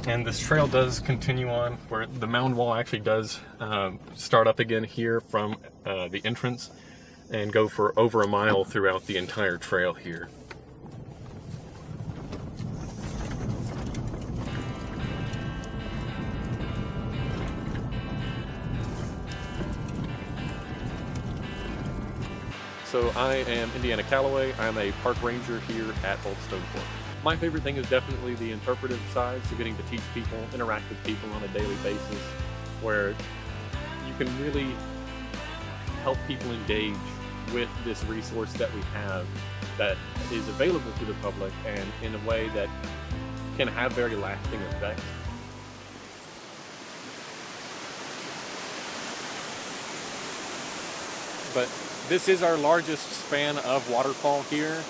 And this trail does continue on where the mound wall actually does start up again here from the entrance and go for over a mile throughout the entire trail here. So I am Indiana Calloway. I'm a park ranger here at Old Stone Fort. My favorite thing is definitely the interpretive side, so getting to teach people, interact with people on a daily basis, where you can really help people engage with this resource that we have that is available to the public and in a way that can have very lasting effects. But this is our largest span of waterfall here,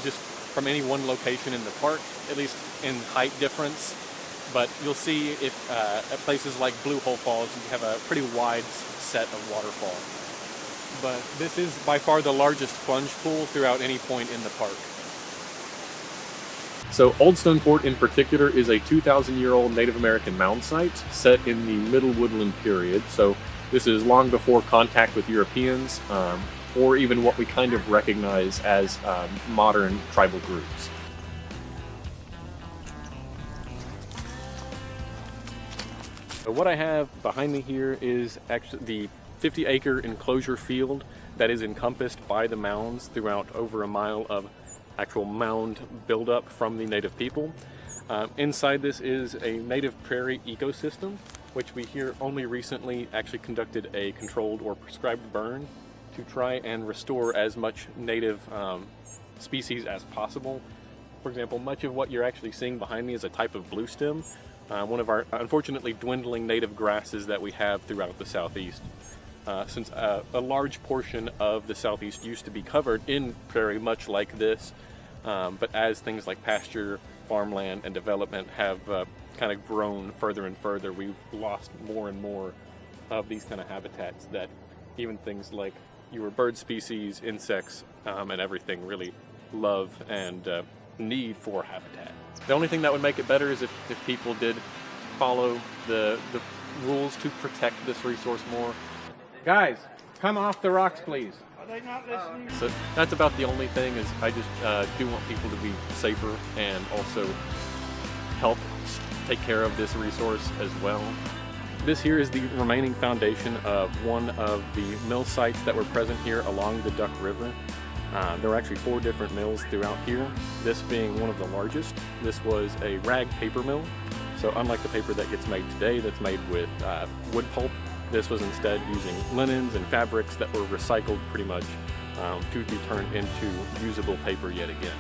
just from any one location in the park, at least in height difference. But you'll see if at places like Blue Hole Falls, you have a pretty wide set of waterfall. But this is by far the largest plunge pool throughout any point in the park. So Old Stone Fort in particular is a 2,000-year-old Native American mound site set in the Middle Woodland period. So this is long before contact with Europeans, or even what we kind of recognize as modern tribal groups. So what I have behind me here is actually the 50-acre enclosure field that is encompassed by the mounds throughout over a mile of actual mound buildup from the native people. Inside this is a native prairie ecosystem, which we here only recently actually conducted a controlled or prescribed burn to try and restore as much native species as possible. For example, much of what you're actually seeing behind me is a type of bluestem, one of our unfortunately dwindling native grasses that we have throughout the southeast. Since a large portion of the southeast used to be covered in prairie much like this, but as things like pasture, farmland, and development have kind of grown further and further, we've lost more and more of these kind of habitats that even things like your bird species, insects, and everything really love and need for habitat. The only thing that would make it better is if people did follow the rules to protect this resource more. Guys, come off the rocks, please. Are they not listening? So that's about the only thing, is I just do want people to be safer and also help take care of this resource as well. This here is the remaining foundation of one of the mill sites that were present here along the Duck River. There were actually 4 different mills throughout here, this being one of the largest. This was a rag paper mill, so unlike the paper that gets made today that's made with wood pulp, this was instead using linens and fabrics that were recycled pretty much to be turned into usable paper yet again.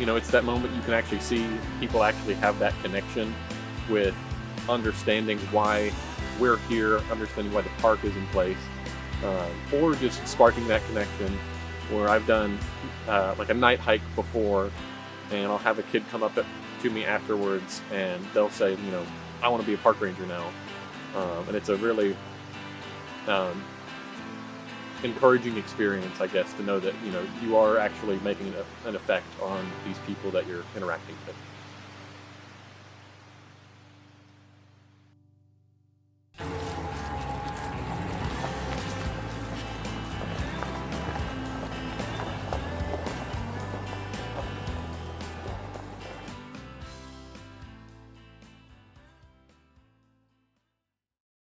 You know, it's that moment you can actually see people actually have that connection with understanding why we're here, understanding why the park is in place, or just sparking that connection where I've done like a night hike before, and I'll have a kid come up to me afterwards and they'll say, you know, I want to be a park ranger now. And it's a really encouraging experience, I guess, to know that, you know, you are actually making an effect on these people that you're interacting with.